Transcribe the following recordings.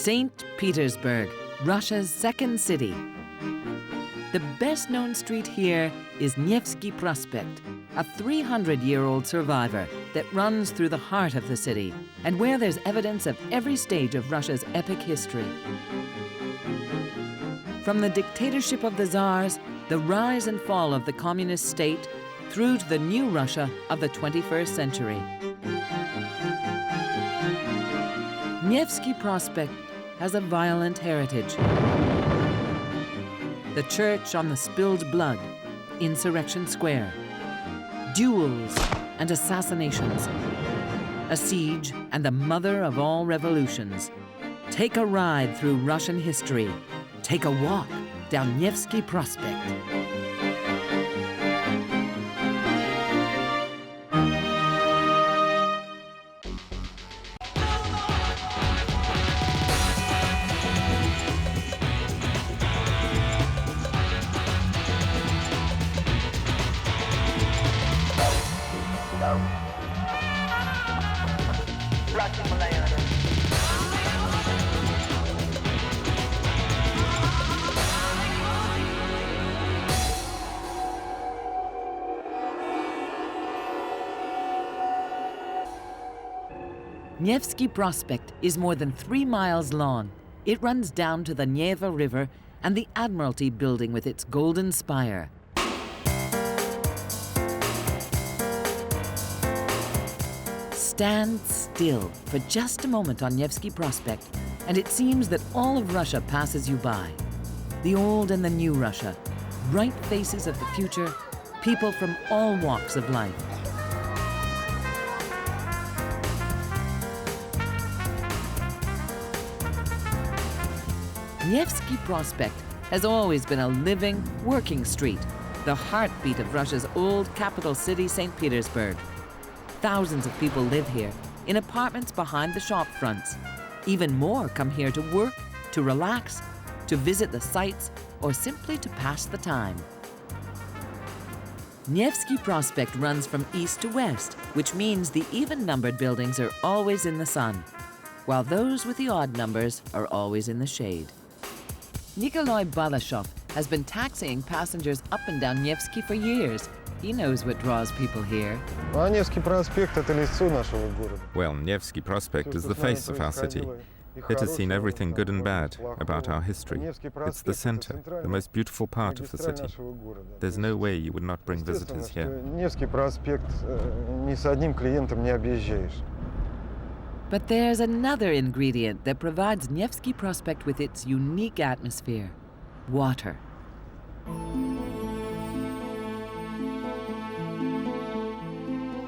St. Petersburg, Russia's second city. The best-known street here is Nevsky Prospekt, a 300-year-old survivor that runs through the heart of the city and where there's evidence of every stage of Russia's epic history. From the dictatorship of the Tsars, the rise and fall of the communist state, through to the new Russia of the 21st century. Nevsky Prospekt has a violent heritage. The church on the spilled blood, Insurrection Square, duels and assassinations, a siege and the mother of all revolutions. Take a ride through Russian history. Take a walk down Nevsky Prospekt. Nevsky Prospekt is more than 3 miles long. It runs down to the Neva River and the Admiralty building with its golden spire. Stand still for just a moment on Nevsky Prospekt, and it seems that all of Russia passes you by. The old and the new Russia, bright faces of the future, people from all walks of life. Nevsky Prospekt has always been a living, working street, the heartbeat of Russia's old capital city, St. Petersburg. Thousands of people live here, in apartments behind the shop fronts. Even more come here to work, to relax, to visit the sights, or simply to pass the time. Nevsky Prospekt runs from east to west, which means the even-numbered buildings are always in the sun, while those with the odd numbers are always in the shade. Nikolai Balashov has been taxiing passengers up and down Nevsky for years. He knows what draws people here. Well, Nevsky Prospekt is the face of our city. It has seen everything good and bad about our history. It's the center, the most beautiful part of the city. There's no way you would not bring visitors here. But there's another ingredient that provides Nevsky Prospekt with its unique atmosphere: water.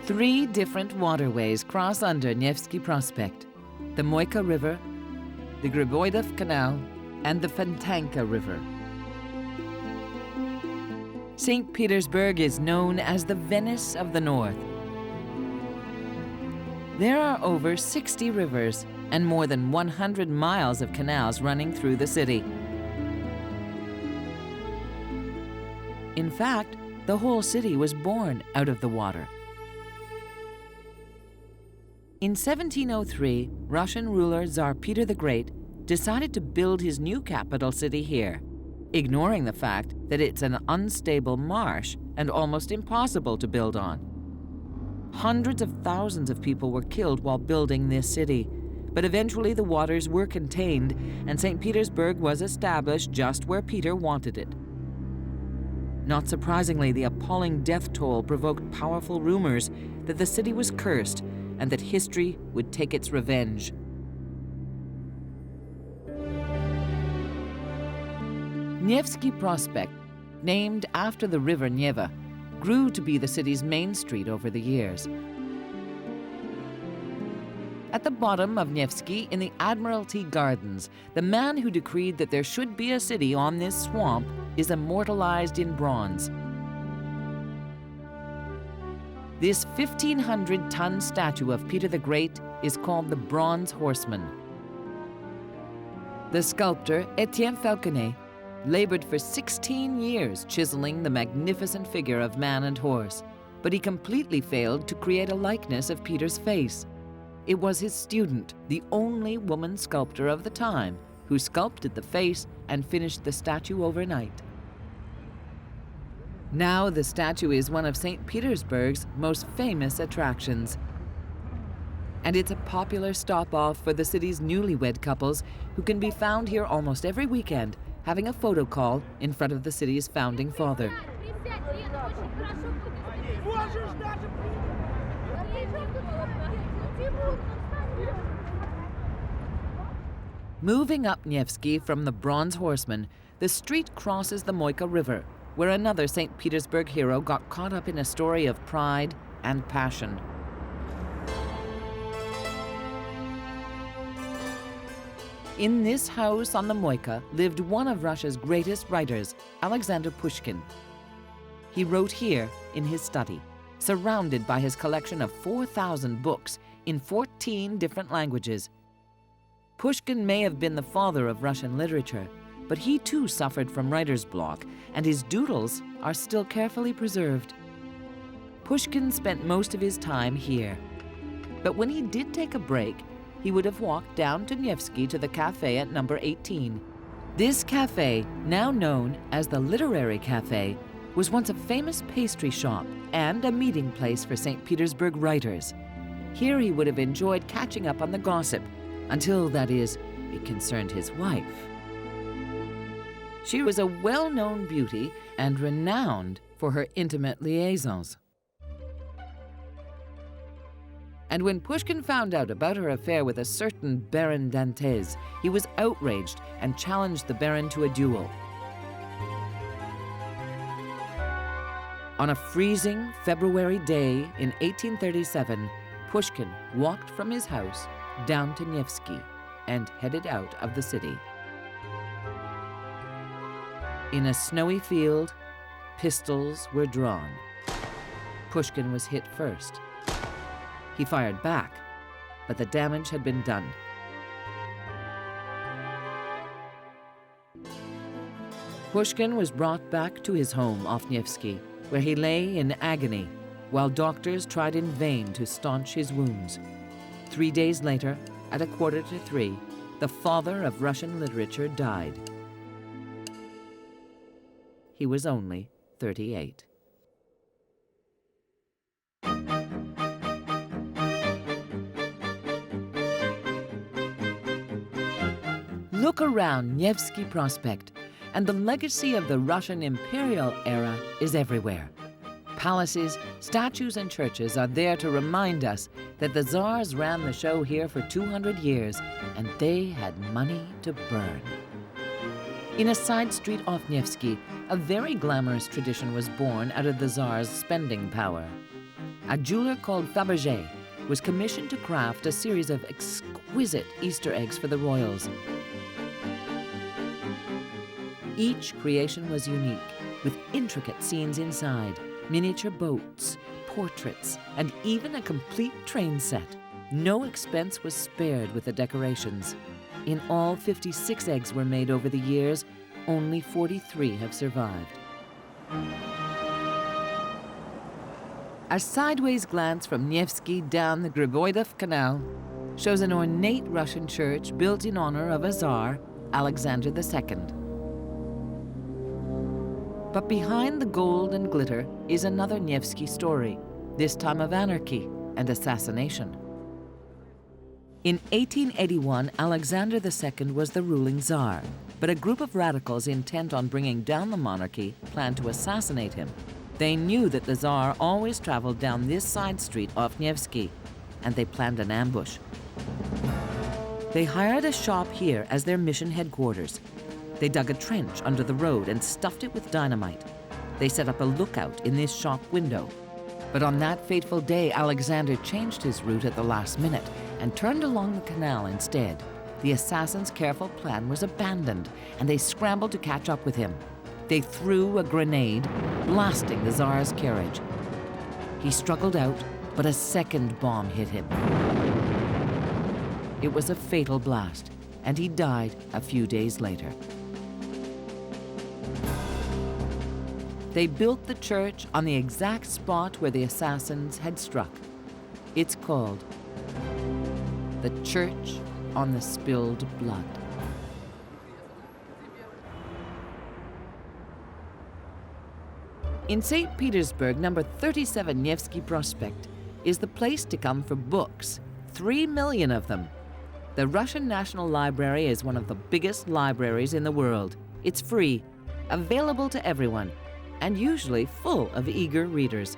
Three different waterways cross under Nevsky Prospekt: the Moika River, the Griboidov Canal, and the Fontanka River. St. Petersburg is known as the Venice of the North. There are over 60 rivers and more than 100 miles of canals running through the city. In fact, the whole city was born out of the water. In 1703, Russian ruler Tsar Peter the Great decided to build his new capital city here, ignoring the fact that it's an unstable marsh and almost impossible to build on. Hundreds of thousands of people were killed while building this city, but eventually the waters were contained and St. Petersburg was established just where Peter wanted it. Not surprisingly, the appalling death toll provoked powerful rumors that the city was cursed and that history would take its revenge. Nevsky Prospekt, named after the river Neva, grew to be the city's main street over the years. At the bottom of Nevsky, in the Admiralty Gardens, the man who decreed that there should be a city on this swamp is immortalized in bronze. This 1,500-ton statue of Peter the Great is called the Bronze Horseman. The sculptor, Etienne Falconet, labored for 16 years chiseling the magnificent figure of man and horse, but he completely failed to create a likeness of Peter's face. It was his student, the only woman sculptor of the time, who sculpted the face and finished the statue overnight. Now the statue is one of St. Petersburg's most famous attractions. And it's a popular stop-off for the city's newlywed couples who can be found here almost every weekend, having a photo call in front of the city's founding father. Moving up Nevsky from the Bronze Horseman, the street crosses the Moika River, where another St. Petersburg hero got caught up in a story of pride and passion. In this house on the Moika lived one of Russia's greatest writers, Alexander Pushkin. He wrote here in his study, surrounded by his collection of 4,000 books in 14 different languages. Pushkin may have been the father of Russian literature, but he too suffered from writer's block, and his doodles are still carefully preserved. Pushkin spent most of his time here, but when he did take a break, he would have walked down to Nevsky to the cafe at number 18. This cafe, now known as the Literary Cafe, was once a famous pastry shop and a meeting place for St. Petersburg writers. Here he would have enjoyed catching up on the gossip, until, that is, it concerned his wife. She was a well-known beauty and renowned for her intimate liaisons. And when Pushkin found out about her affair with a certain Baron Dantes, he was outraged and challenged the Baron to a duel. On a freezing February day in 1837, Pushkin walked from his house down to Nevsky and headed out of the city. In a snowy field, pistols were drawn. Pushkin was hit first. He fired back, but the damage had been done. Pushkin was brought back to his home off Nevsky, where he lay in agony, while doctors tried in vain to staunch his wounds. 3 days later, at 2:45, the father of Russian literature died. He was only 38. Look around Nevsky Prospekt, and the legacy of the Russian imperial era is everywhere. Palaces, statues, and churches are there to remind us that the Tsars ran the show here for 200 years, and they had money to burn. In a side street off Nevsky, a very glamorous tradition was born out of the Tsar's spending power. A jeweler called Fabergé was commissioned to craft a series of exquisite Easter eggs for the royals. Each creation was unique, with intricate scenes inside, miniature boats, portraits, and even a complete train set. No expense was spared with the decorations. In all, 56 eggs were made over the years. Only 43 have survived. A sideways glance from Nevsky down the Griboidov Canal shows an ornate Russian church built in honor of a Tsar, Alexander II. But behind the gold and glitter is another Nevsky story, this time of anarchy and assassination. In 1881, Alexander II was the ruling Tsar, but a group of radicals intent on bringing down the monarchy planned to assassinate him. They knew that the Tsar always traveled down this side street off Nevsky, and they planned an ambush. They hired a shop here as their mission headquarters. They dug a trench under the road and stuffed it with dynamite. They set up a lookout in this shop window. But on that fateful day, Alexander changed his route at the last minute and turned along the canal instead. The assassins' careful plan was abandoned, and they scrambled to catch up with him. They threw a grenade, blasting the Tsar's carriage. He struggled out, but a second bomb hit him. It was a fatal blast, and he died a few days later. They built the church on the exact spot where the assassins had struck. It's called the church on the spilled blood. In St. Petersburg, number 37 Nevsky Prospekt is the place to come for books, 3 million of them. The Russian National Library is one of the biggest libraries in the world. It's free, available to everyone, and usually full of eager readers.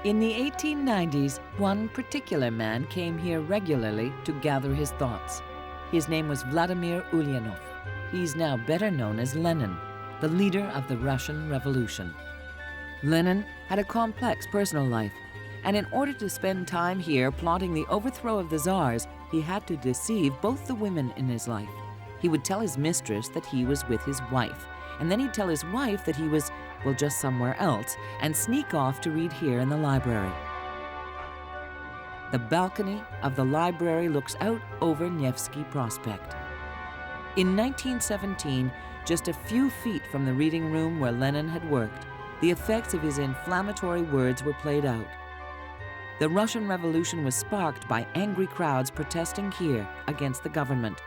In the 1890s, one particular man came here regularly to gather his thoughts. His name was Vladimir Ulyanov. He's now better known as Lenin, the leader of the Russian Revolution. Lenin had a complex personal life, and in order to spend time here plotting the overthrow of the Tsars, he had to deceive both the women in his life. He would tell his mistress that he was with his wife, and then he'd tell his wife that he was, well, just somewhere else, and sneak off to read here in the library. The balcony of the library looks out over Nevsky Prospekt. In 1917, just a few feet from the reading room where Lenin had worked, the effects of his inflammatory words were played out. The Russian Revolution was sparked by angry crowds protesting here against the government,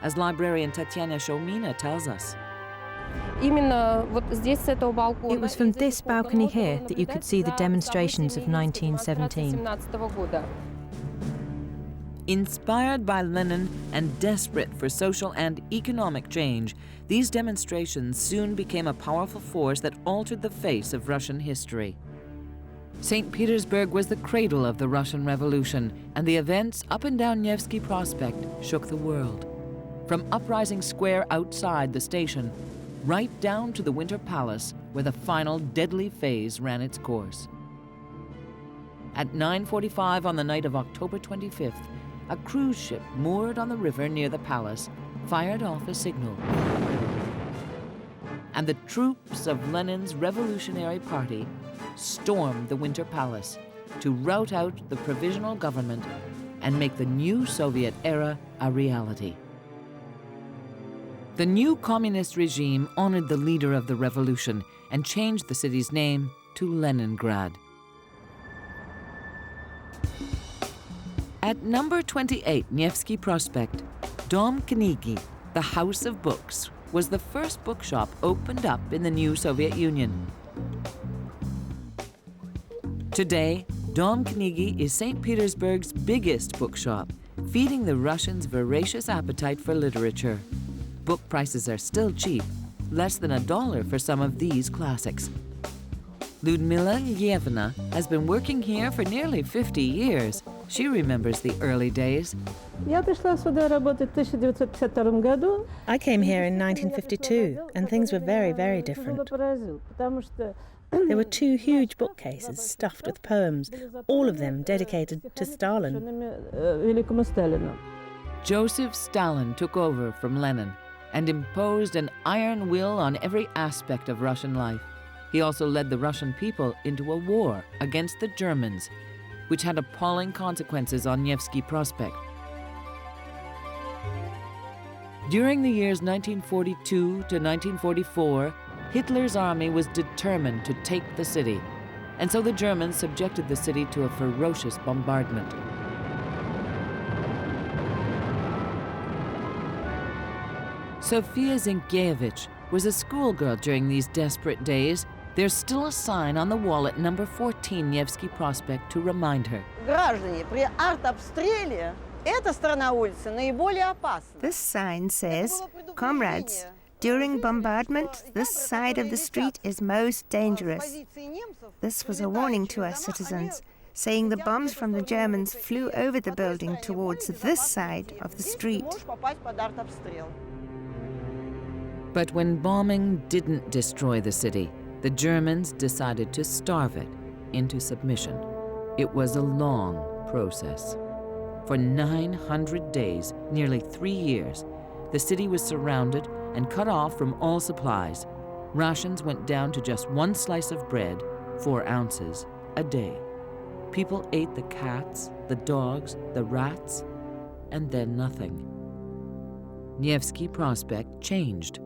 as librarian Tatyana Shomina tells us. It was from this balcony here that you could see the demonstrations of 1917. Inspired by Lenin and desperate for social and economic change, these demonstrations soon became a powerful force that altered the face of Russian history. St. Petersburg was the cradle of the Russian Revolution, and the events up and down Nevsky Prospekt shook the world. From Uprising Square outside the station, right down to the Winter Palace, where the final deadly phase ran its course. At 9:45 on the night of October 25th, a cruise ship moored on the river near the palace fired off a signal. And the troops of Lenin's Revolutionary Party stormed the Winter Palace to rout out the provisional government and make the new Soviet era a reality. The new communist regime honored the leader of the revolution and changed the city's name to Leningrad. At number 28 Nevsky Prospekt, Dom Knigi, the House of Books, was the first bookshop opened up in the new Soviet Union. Today, Dom Knigi is St. Petersburg's biggest bookshop, feeding the Russians' voracious appetite for literature. Book prices are still cheap, less than $1 for some of these classics. Ludmila Yevna has been working here for nearly 50 years. She remembers the early days. I came here in 1952, and things were very, very different. There were 2 huge bookcases stuffed with poems, all of them dedicated to Stalin. Joseph Stalin took over from Lenin and imposed an iron will on every aspect of Russian life. He also led the Russian people into a war against the Germans, which had appalling consequences on Nevsky Prospekt. During the years 1942 to 1944, Hitler's army was determined to take the city, and so the Germans subjected the city to a ferocious bombardment. Sofia Zinkiewicz was a schoolgirl during these desperate days. There's still a sign on the wall at number 14 Nevsky Prospekt to remind her. This sign says, "Comrades, during bombardment, this side of the street is most dangerous." This was a warning to us citizens, saying the bombs from the Germans flew over the building towards this side of the street. But when bombing didn't destroy the city, the Germans decided to starve it into submission. It was a long process. For 900 days, nearly 3 years, the city was surrounded and cut off from all supplies. Rations went down to just 1 slice of bread, 4 ounces, a day. People ate the cats, the dogs, the rats, and then nothing. Nevsky Prospekt changed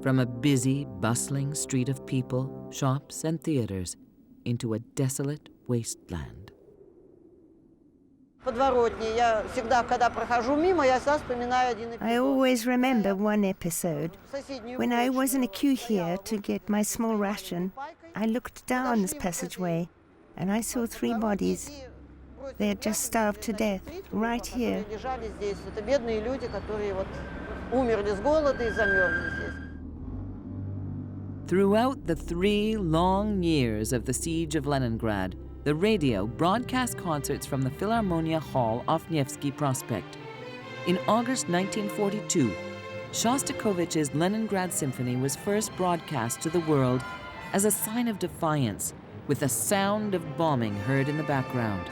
from a busy, bustling street of people, shops, and theaters into a desolate wasteland. I always remember one episode. When I was in a queue here to get my small ration, I looked down this passageway and I saw 3 bodies. They had just starved to death, right here. Throughout the 3 long years of the siege of Leningrad, the radio broadcast concerts from the Philharmonia Hall off Nevsky Prospekt. In August 1942, Shostakovich's Leningrad Symphony was first broadcast to the world as a sign of defiance, with the sound of bombing heard in the background.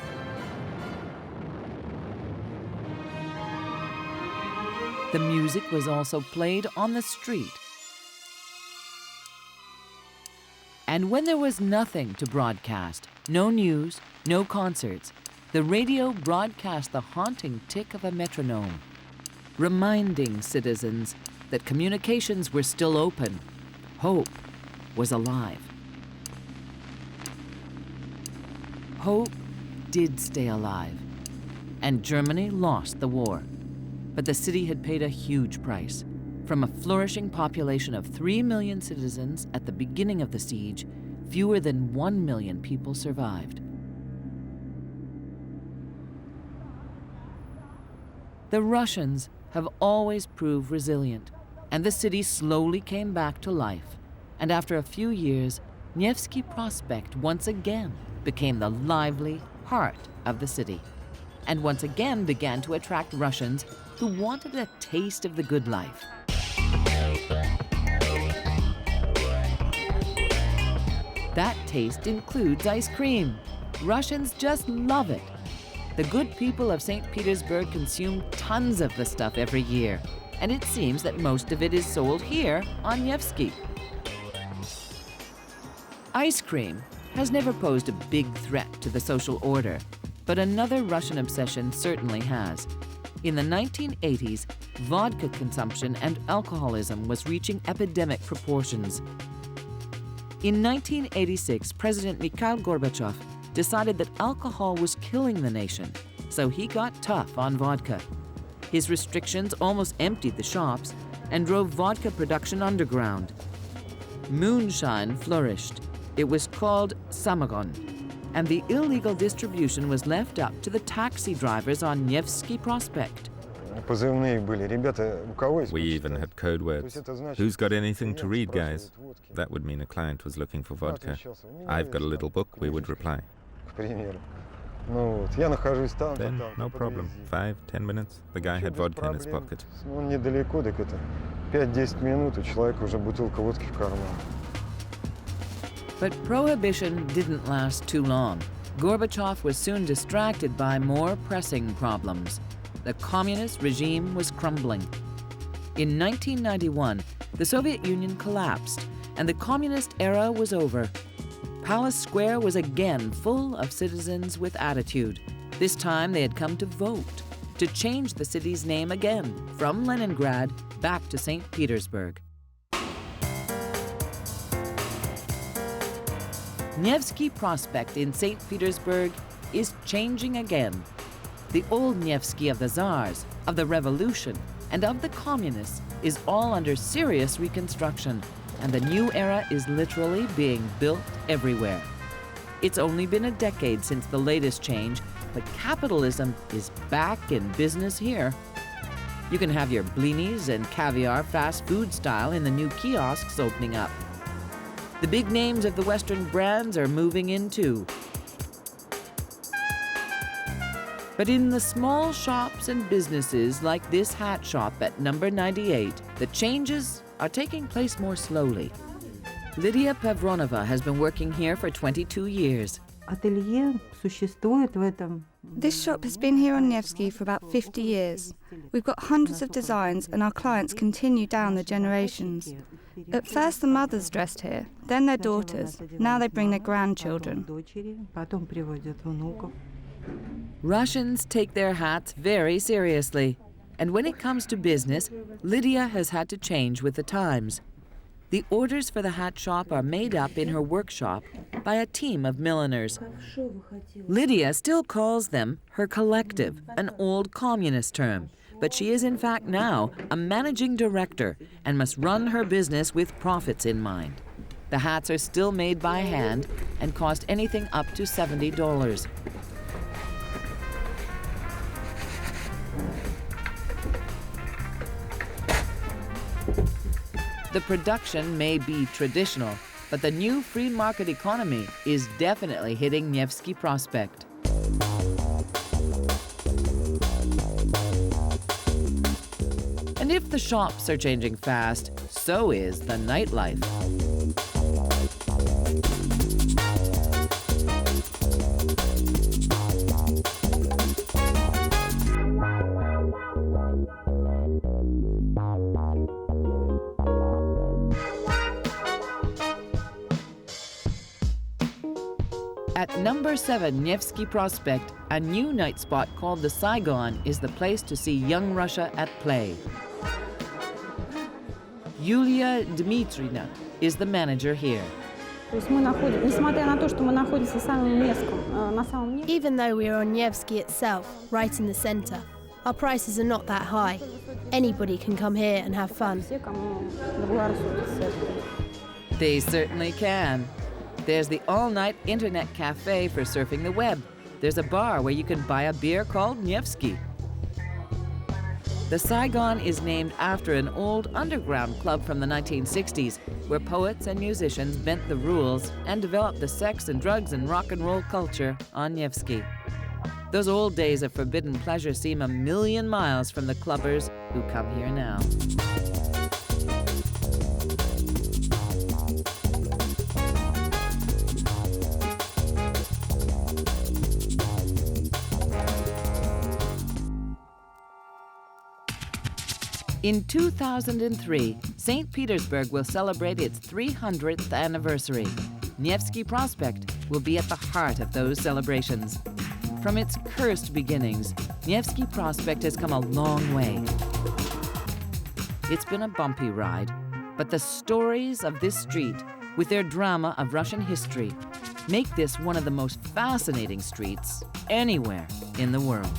The music was also played on the street. And when there was nothing to broadcast, no news, no concerts, the radio broadcast the haunting tick of a metronome, reminding citizens that communications were still open, hope was alive. Hope did stay alive, and Germany lost the war. But the city had paid a huge price. From a flourishing population of 3 million citizens at the beginning of the siege, fewer than 1 million people survived. The Russians have always proved resilient, and the city slowly came back to life. And after a few years, Nevsky Prospekt once again became the lively heart of the city, and once again began to attract Russians who wanted a taste of the good life. That taste includes ice cream. Russians just love it. The good people of St. Petersburg consume tons of the stuff every year, and it seems that most of it is sold here on Nevsky. Ice cream has never posed a big threat to the social order, but another Russian obsession certainly has. In the 1980s, vodka consumption and alcoholism was reaching epidemic proportions. In 1986, President Mikhail Gorbachev decided that alcohol was killing the nation, so he got tough on vodka. His restrictions almost emptied the shops and drove vodka production underground. Moonshine flourished. It was called samagon, and the illegal distribution was left up to the taxi drivers on Nevsky Prospekt. We even had code words. Who's got anything to read, guys? That would mean a client was looking for vodka. I've got a little book, we would reply. Then, no problem. 5-10 minutes, the guy had vodka in his pocket. But prohibition didn't last too long. Gorbachev was soon distracted by more pressing problems. The communist regime was crumbling. In 1991, the Soviet Union collapsed, and the communist era was over. Palace Square was again full of citizens with attitude. This time they had come to vote, to change the city's name again, from Leningrad back to St. Petersburg. Nevsky Prospekt in St. Petersburg is changing again. The old Nevsky of the Tsars, of the Revolution, and of the Communists is all under serious reconstruction, and the new era is literally being built everywhere. It's only been a decade since the latest change, but capitalism is back in business here. You can have your blinis and caviar fast food style in the new kiosks opening up. The big names of the Western brands are moving in too. But in the small shops and businesses like this hat shop at number 98, the changes are taking place more slowly. Lydia Pavronova has been working here for 22 years. This shop has been here on Nevsky for about 50 years. We've got hundreds of designs and our clients continue down the generations. At first the mothers dressed here, then their daughters, now they bring their grandchildren. Russians take their hats very seriously, and when it comes to business, Lydia has had to change with the times. The orders for the hat shop are made up in her workshop by a team of milliners. Lydia still calls them her collective, an old communist term, but she is in fact now a managing director and must run her business with profits in mind. The hats are still made by hand and cost anything up to $70. The production may be traditional, but the new free market economy is definitely hitting Nevsky Prospekt. And if the shops are changing fast, so is the nightlife. At number 7 Nevsky Prospekt, a new night spot called the Saigon is the place to see young Russia at play. Yulia Dmitrievna is the manager here. Even though we are on Nevsky itself, right in the center, our prices are not that high. Anybody can come here and have fun. They certainly can. There's the all-night internet cafe for surfing the web. There's a bar where you can buy a beer called Nevsky. The Saigon is named after an old underground club from the 1960s, where poets and musicians bent the rules and developed the sex and drugs and rock and roll culture on Nevsky. Those old days of forbidden pleasure seem a million miles from the clubbers who come here now. In 2003, St. Petersburg will celebrate its 300th anniversary. Nevsky Prospekt will be at the heart of those celebrations. From its cursed beginnings, Nevsky Prospekt has come a long way. It's been a bumpy ride, but the stories of this street, with their drama of Russian history, make this one of the most fascinating streets anywhere in the world.